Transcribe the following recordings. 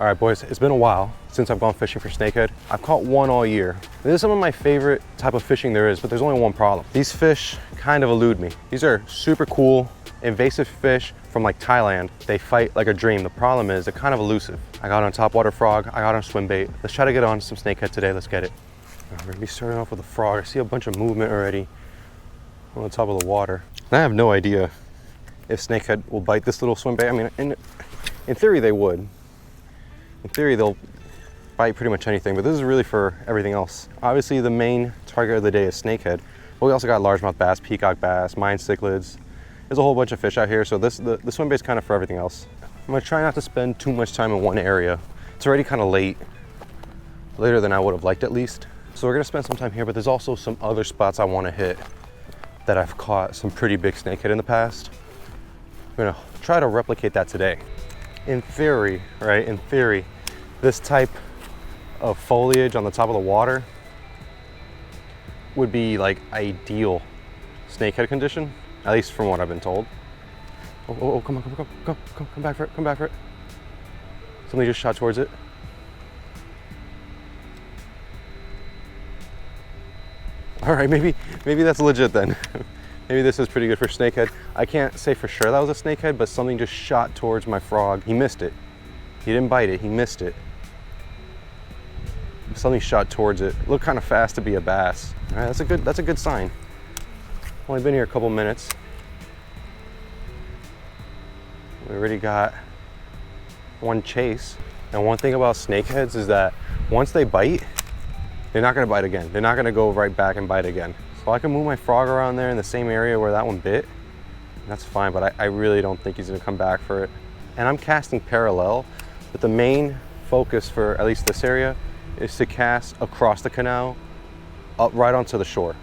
All right, boys, it's been a while since I've gone fishing for snakehead. I've caught one all year. This is some of my favorite type of fishing there is, but there's only one problem. These fish kind of elude me. These are super cool, invasive fish from like Thailand. They fight like a dream. The problem is they're kind of elusive. I got on topwater frog, I got on swim bait. Let's try to get on some snakehead today, let's get it. We're gonna be starting off with a frog. I see a bunch of movement already on the top of the water. And I have no idea if snakehead will bite this little swim bait. I mean, in theory they would. In theory, they'll bite pretty much anything, but this is really for everything else. Obviously, the main target of the day is snakehead, but we also got largemouth bass, peacock bass, mine cichlids. There's a whole bunch of fish out here, so the swim bait is kind of for everything else. I'm gonna try not to spend too much time in one area. It's already kind of late, later than I would have liked at least. So we're gonna spend some time here, but there's also some other spots I wanna hit that I've caught some pretty big snakehead in the past. I'm gonna try to replicate that today. In theory, right, in theory, this type of foliage on the top of the water would be like ideal snakehead condition, at least from what I've been told. Oh, come on, come back for it, come back for it. Somebody just shot towards it. All right, maybe that's legit then. Maybe this is pretty good for snakehead. I can't say for sure that was a snakehead, but something just shot towards my frog. He missed it. He didn't bite it, he missed it. Something shot towards it. Looked kind of fast to be a bass. All right, that's a good sign. Only been here a couple minutes. We already got one chase. And one thing about snakeheads is that once they bite, they're not gonna bite again. They're not gonna go right back and bite again. So I can move my frog around there in the same area where that one bit. That's fine, but I really don't think he's gonna come back for it. And I'm casting parallel, but the main focus for at least this area is to cast across the canal, up right onto the shore,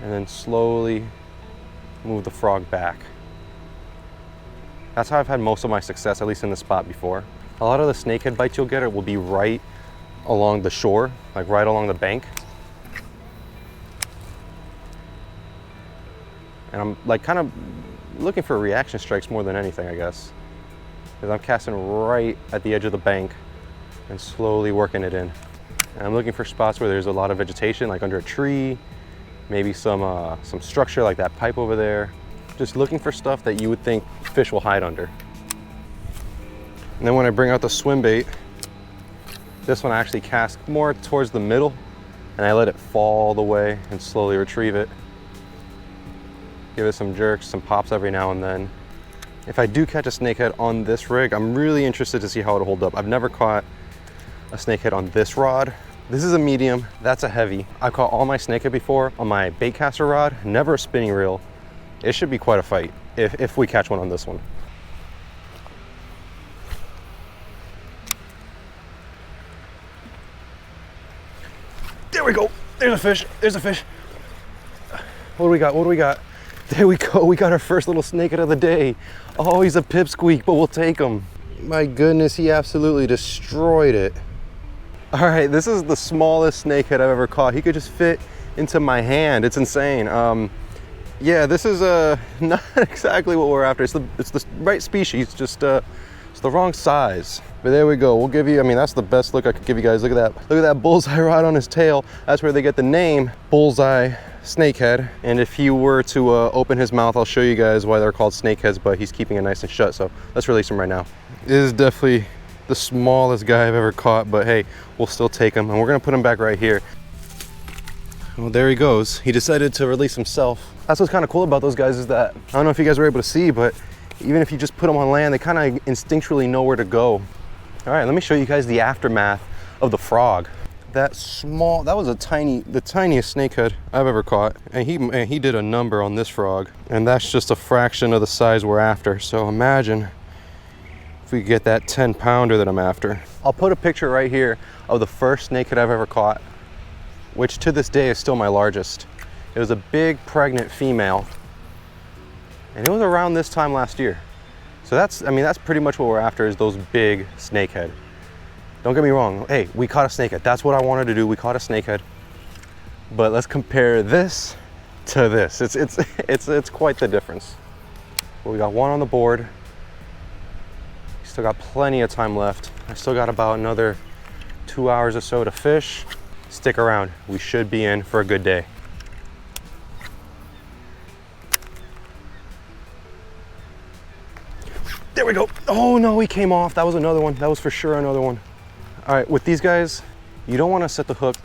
and then slowly move the frog back. That's how I've had most of my success, at least in this spot before. A lot of the snakehead bites you'll get will be right along the shore, like right along the bank. And I'm like kind of looking for reaction strikes more than anything, I guess. Because I'm casting right at the edge of the bank and slowly working it in. And I'm looking for spots where there's a lot of vegetation, like under a tree, maybe some structure like that pipe over there. Just looking for stuff that you would think fish will hide under. And then when I bring out the swim bait, this one I actually cast more towards the middle and I let it fall all the way and slowly retrieve it. Give it some jerks, some pops every now and then. If I do catch a snakehead on this rig, I'm really interested to see how it'll hold up. I've never caught a snakehead on this rod. This is a medium, that's a heavy. I've caught all my snakehead before on my bait caster rod, never a spinning reel. It should be quite a fight if we catch one on this one. There we go, there's a fish, there's a fish. What do we got, what do we got? There we go, we got our first little snakehead of the day. Oh, he's a pipsqueak, but we'll take him. My goodness, he absolutely destroyed it. All right, this is the smallest snakehead I've ever caught. He could just fit into my hand. It's insane. Yeah, this is not exactly what we're after. It's the right species, just it's the wrong size. But there we go. We'll give you, I mean, that's the best look I could give you guys. Look at that. Look at that bullseye rod on his tail. That's where they get the name Bullseye Snakehead. And if he were to open his mouth, I'll show you guys why they're called snakeheads, but he's keeping it nice and shut. So let's release him right now. This is definitely the smallest guy I've ever caught, but hey, we'll still take him. And we're gonna put him back right here. Well, there he goes. He decided to release himself. That's what's kind of cool about those guys is that, I don't know if you guys were able to see, but even if you just put them on land, they kind of instinctually know where to go. All right, let me show you guys the aftermath of the frog. That was the tiniest snakehead I've ever caught. And he did a number on this frog. And that's just a fraction of the size we're after. So imagine if we could get that 10-pounder that I'm after. I'll put a picture right here of the first snakehead I've ever caught, which to this day is still my largest. It was a big pregnant female. And it was around this time last year. So that's pretty much what we're after, is those big snakehead. Don't get me wrong, hey, we caught a snakehead. That's what I wanted to do, we caught a snakehead. But let's compare this to this. It's quite the difference. Well, we got one on the board. Still got plenty of time left. I still got about another 2 hours or so to fish. Stick around, we should be in for a good day. There we go. Oh no, he came off. That was another one. That was for sure another one. All right, with these guys, you don't want to set the hook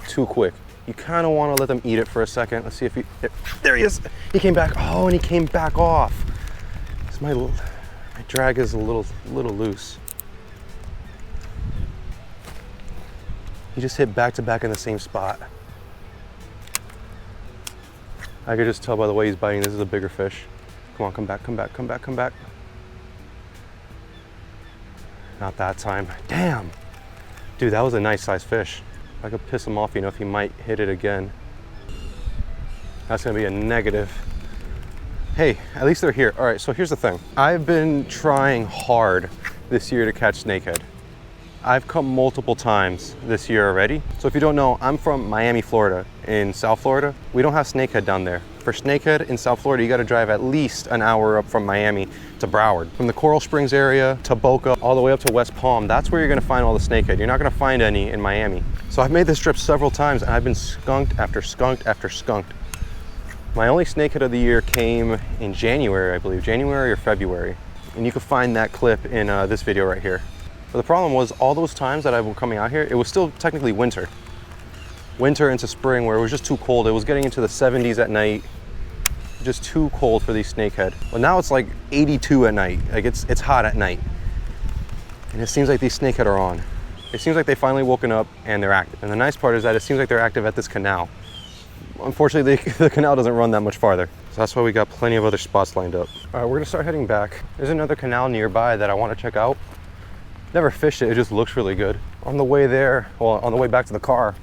too quick. You kind of want to let them eat it for a second. Let's see if he, there he is. He came back. Oh, and he came back off. My drag is a little loose. He just hit back to back in the same spot. I could just tell by the way he's biting, this is a bigger fish. Come on, come back, come back, come back, come back. Not that time. Damn. Dude, that was a nice sized fish. If I could piss him off enough, he might hit it again. That's gonna be a negative. Hey, at least they're here. All right, so here's the thing. I've been trying hard this year to catch snakehead. I've come multiple times this year already. So if you don't know, I'm from Miami, Florida. In South Florida, we don't have snakehead down there. For snakehead in South Florida, you gotta drive at least an hour up from Miami to Broward. From the Coral Springs area to Boca, all the way up to West Palm, that's where you're gonna find all the snakehead. You're not gonna find any in Miami. So I've made this trip several times and I've been skunked after skunked after skunked. My only snakehead of the year came in January, I believe, January or February. And you can find that clip in this video right here. But the problem was all those times that I was coming out here, it was still technically winter. Winter into spring where it was just too cold. It was getting into the 70s at night. Just too cold for these snakehead. Well, now it's like 82 at night. Like it's hot at night. And it seems like these snakehead are on. It seems like they finally woken up and they're active. And the nice part is that it seems like they're active at this canal. Unfortunately, the canal doesn't run that much farther. So that's why we got plenty of other spots lined up. All right, we're gonna start heading back. There's another canal nearby that I wanna check out. Never fished it, it just looks really good. On the way there, well, on the way back to the car,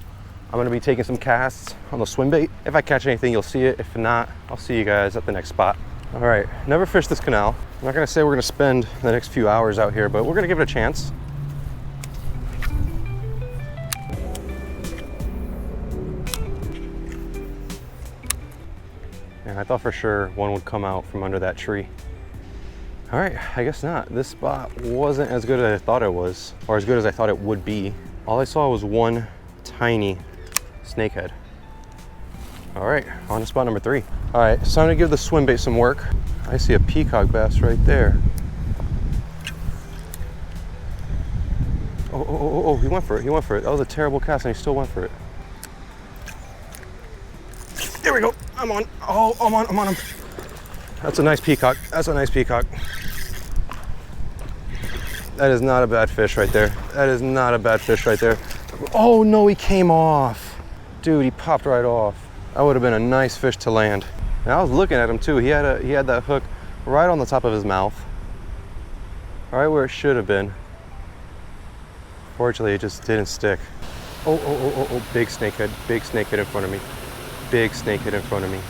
I'm gonna be taking some casts on the swim bait. If I catch anything, you'll see it. If not, I'll see you guys at the next spot. All right, never fished this canal. I'm not gonna say we're gonna spend the next few hours out here, but we're gonna give it a chance. And I thought for sure one would come out from under that tree. All right, I guess not. This spot wasn't as good as I thought it was, or as good as I thought it would be. All I saw was one tiny snakehead. All right, on to spot number 3. All right, it's time to give the swim bait some work. I see a peacock bass right there. Oh, he went for it, he went for it. That was a terrible cast and he still went for it. There we go, I'm on. Oh, I'm on him. That's a nice peacock, that's a nice peacock. That is not a bad fish right there. That is not a bad fish right there. Oh no, he came off. Dude, he popped right off. That would have been a nice fish to land. And I was looking at him too. He had that hook right on the top of his mouth. Right where it should have been. Fortunately, it just didn't stick. Oh, big snakehead in front of me. Big snakehead in front of me.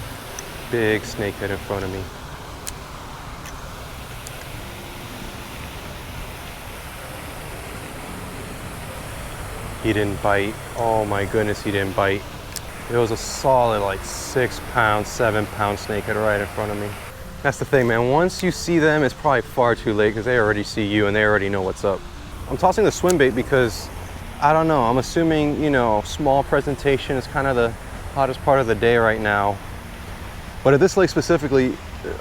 Big snakehead in front of me. He didn't bite. Oh my goodness, he didn't bite. It was a solid like 6 pound, 7 pound snakehead right in front of me. That's the thing, man. Once you see them, it's probably far too late because they already see you and they already know what's up. I'm tossing the swim bait because, I don't know, I'm assuming, you know, small presentation is kind of the hottest part of the day right now. But at this lake specifically,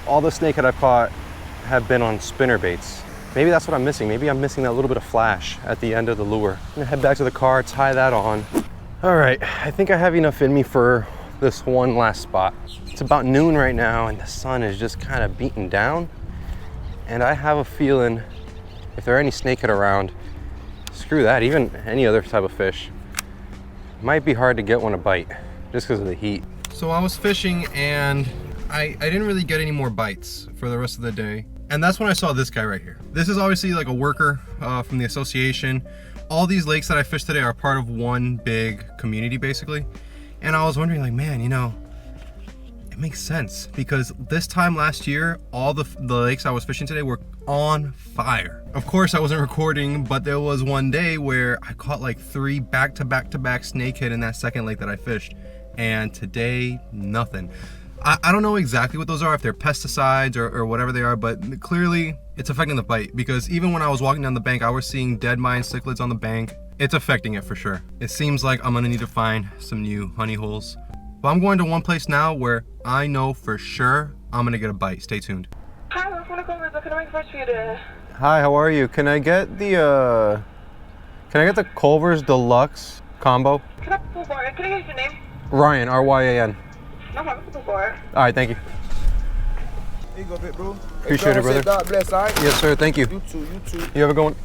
all the snakehead I've caught have been on spinner baits. Maybe that's what I'm missing. Maybe I'm missing that little bit of flash at the end of the lure. I'm gonna head back to the car, tie that on. All right, I think I have enough in me for this one last spot. It's about noon right now and the sun is just kind of beating down. And I have a feeling if there are any snakehead around, screw that, even any other type of fish, it might be hard to get one to bite just because of the heat. So I was fishing and I didn't really get any more bites for the rest of the day. And that's when I saw this guy right here. This is obviously like a worker from the association. All these lakes that I fished today are part of one big community basically. And I was wondering like, man, you know, it makes sense because this time last year, all the lakes I was fishing today were on fire. Of course I wasn't recording, but there was one day where I caught like 3 back-to-back snakehead in that second lake that I fished. And today, nothing. I don't know exactly what those are, if they're pesticides or whatever they are, but clearly it's affecting the bite, because even when I was walking down the bank, I was seeing dead mine cichlids on the bank. It's affecting it for sure. It seems like I'm gonna need to find some new honey holes. But I'm going to one place now where I know for sure I'm gonna get a bite. Stay tuned. Hi, I'm from Culver. What can I make first for you today? Hi, how are you? Can I get the Culver's Deluxe combo? Can I pull for it? Can I get your name? Ryan, R-Y-A-N. No problem, pull for it. All right, thank you. Here you go, big bro. Appreciate it, brother. God bless, all right? Yes, sir, thank you. You too, you too. You ever going?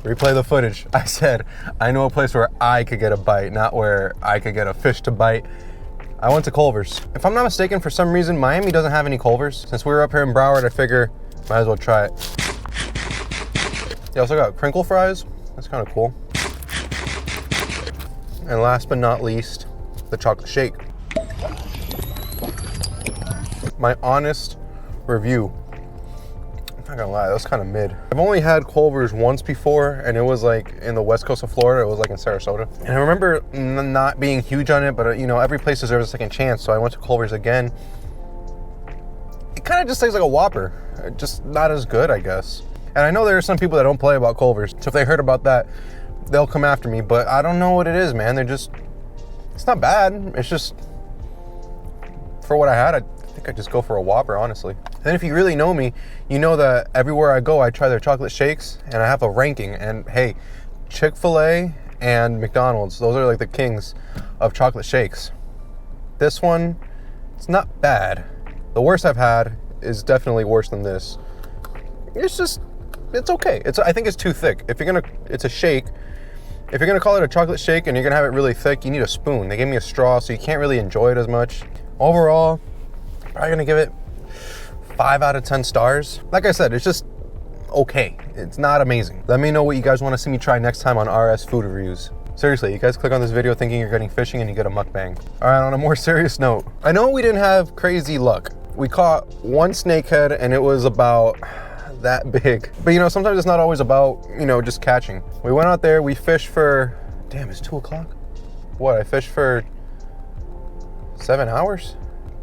Replay the footage. I said, I know a place where I could get a bite, not where I could get a fish to bite. I went to Culver's. If I'm not mistaken, for some reason, Miami doesn't have any Culver's. Since we were up here in Broward, I figure might as well try it. They also got crinkle fries. That's kind of cool. And last but not least, the chocolate shake. My honest review. I'm not gonna lie, that was kind of mid. I've only had Culver's once before, and it was like in the west coast of Florida. It was like in Sarasota. And I remember not being huge on it, but you know, every place deserves a second chance. So I went to Culver's again. It kind of just tastes like a Whopper. Just not as good, I guess. And I know there are some people that don't play about Culver's. So if they heard about that, they'll come after me, but I don't know what it is, man. It's not bad. It's just, for what I had, I think I'd just go for a Whopper, honestly. And then if you really know me, you know that everywhere I go, I try their chocolate shakes, and I have a ranking. And hey, Chick-fil-A and McDonald's, those are like the kings of chocolate shakes. This one, it's not bad. The worst I've had is definitely worse than this. It's okay. I think it's too thick. It's a shake. If you're gonna call it a chocolate shake and you're gonna have it really thick, you need a spoon. They gave me a straw, so you can't really enjoy it as much. Overall, probably gonna give it 5 out of 10 stars. Like I said, it's just okay. It's not amazing. Let me know what you guys wanna see me try next time on RS Food Reviews. Seriously, you guys click on this video thinking you're getting fishing and you get a mukbang. All right, on a more serious note, I know we didn't have crazy luck. We caught one snakehead and it was about that big. But you know, sometimes it's not always about, you know, just catching. We went out there, we fished for, damn, it's 2 o'clock? What, I fished for 7 hours?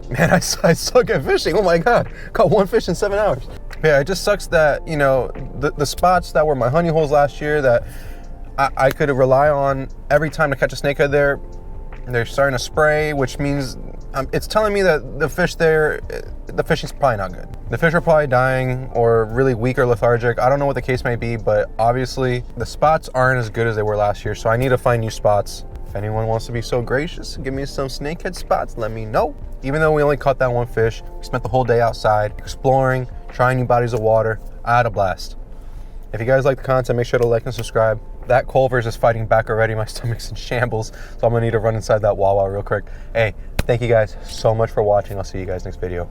Man, I suck at fishing, oh my God. Caught one fish in 7 hours. Yeah, it just sucks that, you know, the spots that were my honey holes last year that I could rely on every time to catch a snakehead there, they're starting to spray, which means it's telling me that the fish there, the fishing's probably not good. The fish are probably dying or really weak or lethargic. I don't know what the case may be, but obviously the spots aren't as good as they were last year, so I need to find new spots. If anyone wants to be so gracious and give me some snakehead spots, let me know. Even though we only caught that one fish, we spent the whole day outside exploring, trying new bodies of water. I had a blast. If you guys like the content, make sure to like and subscribe. That Culver's is fighting back already. My stomach's in shambles, so I'm gonna need to run inside that Wawa real quick. Hey, thank you guys so much for watching. I'll see you guys next video.